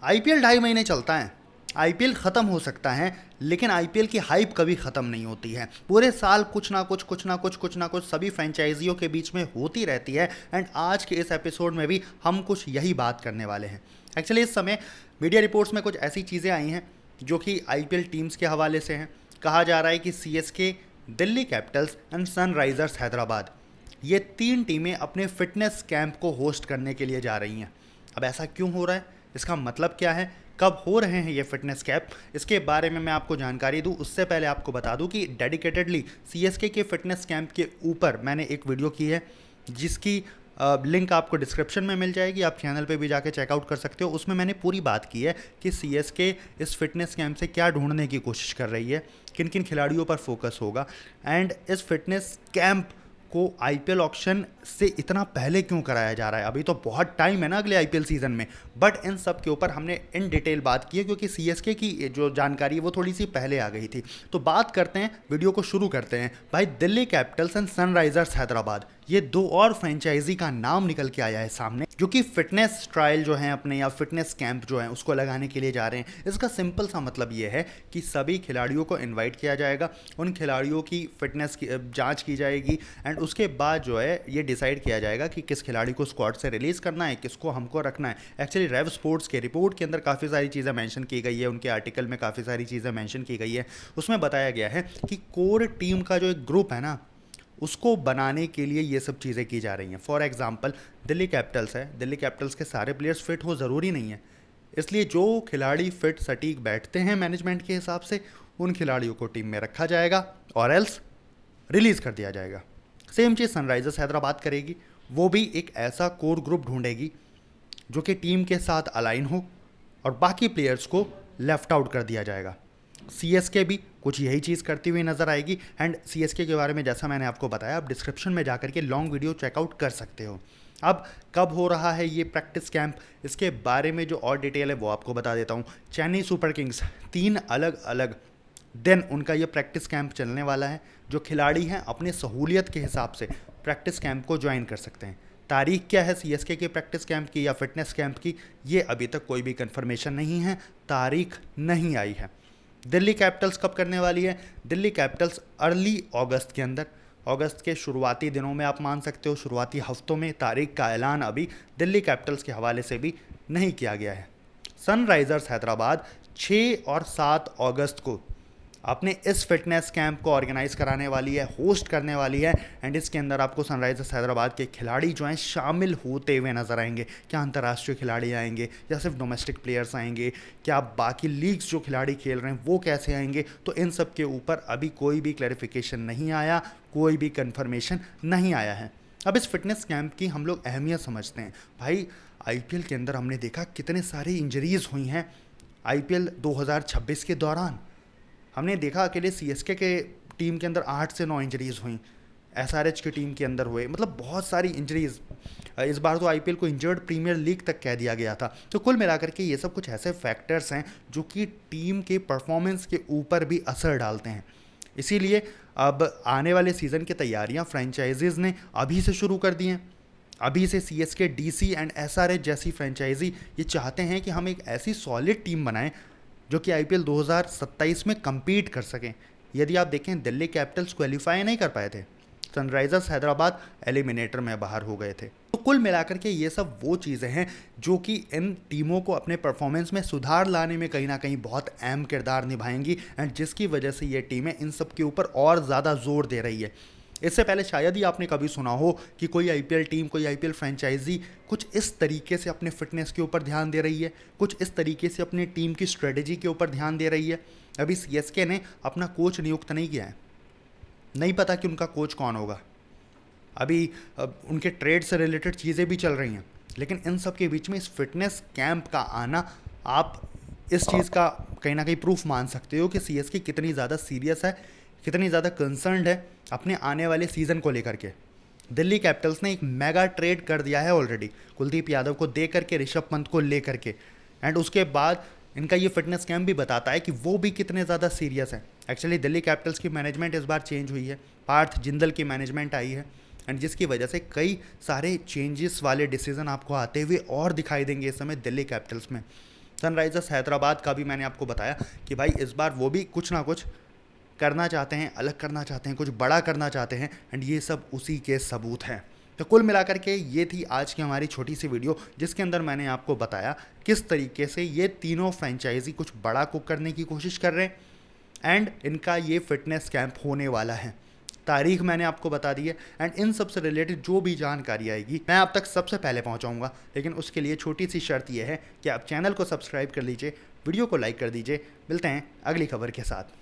IPL 2.5 महीने चलता है। आईपीएल ख़त्म हो सकता है, लेकिन आईपीएल की हाइप कभी ख़त्म नहीं होती है। पूरे साल कुछ ना कुछ सभी फ्रेंचाइजियों के बीच में होती रहती है। एंड आज के इस एपिसोड में भी हम कुछ यही बात करने वाले हैं। एक्चुअली इस समय मीडिया रिपोर्ट्स में कुछ ऐसी चीज़ें आई हैं जो कि आईपीएल टीम्स के हवाले से हैं। कहा जा रहा है कि CSK, Delhi Capitals and Sunrisers Hyderabad, ये 3 टीमें अपने फिटनेस कैंप को होस्ट करने के लिए जा रही हैं। अब ऐसा क्यों हो रहा है, इसका मतलब क्या है, कब हो रहे हैं ये फिटनेस कैंप, इसके बारे में मैं आपको जानकारी दूं उससे पहले आपको बता दूं कि डेडिकेटेडली सीएसके के फिटनेस कैंप के ऊपर मैंने एक वीडियो की है, जिसकी लिंक आपको डिस्क्रिप्शन में मिल जाएगी। आप चैनल पे भी जाके चेकआउट कर सकते हो। उसमें मैंने पूरी बात की है कि सीएसके इस फिटनेस कैंप से क्या ढूंढने की कोशिश कर रही है, किन किन खिलाड़ियों पर फोकस होगा, एंड इस फिटनेस कैंप को आईपीएल ऑक्शन से इतना पहले क्यों कराया जा रहा है। अभी तो बहुत टाइम है ना अगले आईपीएल सीजन में, बट इन सब के ऊपर हमने इन डिटेल बात की है क्योंकि सीएसके की जो जानकारी है वो थोड़ी सी पहले आ गई थी। तो बात करते हैं, वीडियो को शुरू करते हैं। भाई, Delhi Capitals and Sunrisers Hyderabad, ये 2 और फ्रेंचाइजी का नाम निकल के आया है सामने, जो कि फिटनेस ट्रायल जो है अपने, या फिटनेस कैंप जो है उसको लगाने के लिए जा रहे हैं। इसका सिंपल सा मतलब ये है कि सभी खिलाड़ियों को इनवाइट किया जाएगा, उन खिलाड़ियों की फिटनेस की जांच की जाएगी, एंड उसके बाद जो है ये डिसाइड किया जाएगा कि किस खिलाड़ी को स्क्वाड से रिलीज़ करना है, किसको हमको रखना है। एक्चुअली रेव स्पोर्ट्स के रिपोर्ट के अंदर काफ़ी सारी चीज़ें मेंशन की गई है, उनके आर्टिकल में काफ़ी सारी चीज़ें मेंशन की गई है। उसमें बताया गया है कि कोर टीम का जो एक ग्रुप है ना, उसको बनाने के लिए ये सब चीज़ें की जा रही हैं। फॉर एग्जांपल, दिल्ली कैपिटल्स है, दिल्ली कैपिटल्स के सारे प्लेयर्स फिट हो ज़रूरी नहीं है, इसलिए जो खिलाड़ी फिट सटीक बैठते हैं मैनेजमेंट के हिसाब से, उन खिलाड़ियों को टीम में रखा जाएगा और एल्स रिलीज़ कर दिया जाएगा। सेम चीज़ सनराइजर्स हैदराबाद करेगी। वो भी एक ऐसा कोर ग्रुप ढूंढेगी जो कि टीम के साथ अलाइन हो, और बाकी प्लेयर्स को लेफ्ट आउट कर दिया जाएगा। सीएसके भी कुछ यही चीज़ करती हुई नजर आएगी। एंड सीएसके के बारे में जैसा मैंने आपको बताया, आप डिस्क्रिप्शन में जाकर के लॉन्ग वीडियो चेकआउट कर सकते हो। अब कब हो रहा है ये प्रैक्टिस कैंप, इसके बारे में जो और डिटेल है वो आपको बता देता हूँ। चेन्नई सुपर किंग्स, 3 अलग अलग दिन उनका ये प्रैक्टिस कैंप चलने वाला है। जो खिलाड़ी हैं अपनी सहूलियत के हिसाब से प्रैक्टिस कैंप को ज्वाइन कर सकते हैं। तारीख क्या है सीएसके के प्रैक्टिस कैंप की या फिटनेस कैंप की, ये अभी तक कोई भी कंफर्मेशन नहीं है, तारीख नहीं आई है। दिल्ली कैपिटल्स कब करने वाली है? दिल्ली कैपिटल्स अर्ली अगस्त के अंदर, अगस्त के शुरुआती दिनों में आप मान सकते हो, शुरुआती हफ्तों में। तारीख का ऐलान अभी दिल्ली कैपिटल्स के हवाले से भी नहीं किया गया है। सनराइजर्स हैदराबाद 6 और 7 अगस्त को अपने इस फिटनेस कैंप को ऑर्गेनाइज कराने वाली है, होस्ट करने वाली है। एंड इसके अंदर आपको सनराइजर्स हैदराबाद के खिलाड़ी जो हैं शामिल होते हुए नजर आएंगे। क्या अंतर्राष्ट्रीय खिलाड़ी आएंगे या सिर्फ डोमेस्टिक प्लेयर्स आएंगे, क्या बाकी लीग्स जो खिलाड़ी खेल रहे हैं वो कैसे आएंगे, तो इन सब के ऊपर अभी कोई भी क्लैरिफिकेशन नहीं आया, कोई भी कन्फर्मेशन नहीं आया है। अब इस फिटनेस कैंप की हम लोग अहमियत समझते हैं। भाई, आईपीएल के अंदर हमने देखा कितने सारी इंजरीज हुई हैं। आईपीएल 2026 के दौरान हमने देखा अकेले सीएसके के टीम के अंदर 8 से 9 इंजरीज हुई, एसआरएच की टीम के अंदर हुए, मतलब बहुत सारी इंजरीज। इस बार तो आईपीएल को इंजर्ड प्रीमियर लीग तक कह दिया गया था। तो कुल मिलाकर के ये सब कुछ ऐसे फैक्टर्स हैं जो कि टीम के परफॉर्मेंस के ऊपर भी असर डालते हैं। इसीलिए अब आने वाले सीज़न की तैयारियां फ्रेंचाइजीज ने अभी से शुरू कर दी हैं। अभी से सीएसके, डीसी एंड एसआरएच जैसी फ्रेंचाइजी ये चाहते हैं कि हम एक ऐसी सॉलिड टीम बनाएं जो कि आईपीएल 2027 में compete कर सकें। यदि आप देखें, दिल्ली कैपिटल्स क्वालिफाई नहीं कर पाए थे, सनराइजर्स हैदराबाद एलिमिनेटर में बाहर हो गए थे। तो कुल मिलाकर के ये सब वो चीज़ें हैं जो कि इन टीमों को अपने परफॉर्मेंस में सुधार लाने में कहीं ना कहीं बहुत अहम किरदार निभाएंगी, एंड जिसकी वजह से ये टीमें इन सब के ऊपर और ज़्यादा जोर दे रही है। इससे पहले शायद ही आपने कभी सुना हो कि कोई आईपीएल टीम, कोई आईपीएल फ्रेंचाइजी कुछ इस तरीके से अपने फिटनेस के ऊपर ध्यान दे रही है, कुछ इस तरीके से अपनी टीम की स्ट्रेटजी के ऊपर ध्यान दे रही है। अभी सीएसके ने अपना कोच नियुक्त नहीं किया है, नहीं पता कि उनका कोच कौन होगा। अभी उनके ट्रेड से रिलेटेड चीज़ें भी चल रही हैं, लेकिन इन सब के बीच में इस फिटनेस कैंप का आना, आप इस चीज़ का कहीं ना कहीं प्रूफ मान सकते हो कि सीएसके कितनी ज़्यादा सीरियस है, कितनी ज़्यादा कंसर्न्ड है अपने आने वाले सीज़न को लेकर के। दिल्ली कैपिटल्स ने एक मेगा ट्रेड कर दिया है ऑलरेडी, कुलदीप यादव को दे करके, ऋषभ पंत को ले करके। एंड उसके बाद इनका ये फिटनेस कैंप भी बताता है कि वो भी कितने ज़्यादा सीरियस है। एक्चुअली दिल्ली कैपिटल्स की मैनेजमेंट इस बार चेंज हुई है, पार्थ जिंदल की मैनेजमेंट आई है, एंड जिसकी वजह से कई सारे चेंजेस वाले डिसीजन आपको आते हुए और दिखाई देंगे इस समय दिल्ली कैपिटल्स में। सनराइज़र्स हैदराबाद का भी मैंने आपको बताया कि भाई इस बार वो भी कुछ ना कुछ करना चाहते हैं, अलग करना चाहते हैं, कुछ बड़ा करना चाहते हैं, एंड ये सब उसी के सबूत हैं। तो कुल मिलाकर के ये थी आज की हमारी छोटी सी वीडियो, जिसके अंदर मैंने आपको बताया किस तरीके से ये तीनों फ्रेंचाइजी कुछ बड़ा को करने की कोशिश कर रहे हैं एंड इनका ये फिटनेस कैंप होने वाला है। तारीख मैंने आपको बता दी है एंड इन सब से रिलेटेड जो भी जानकारी आएगी मैं आप तक सबसे पहले पहुंचाऊंगा। लेकिन उसके लिए छोटी सी शर्त यह है कि आप चैनल को सब्सक्राइब कर लीजिए, वीडियो को लाइक कर दीजिए। मिलते हैं अगली खबर के साथ।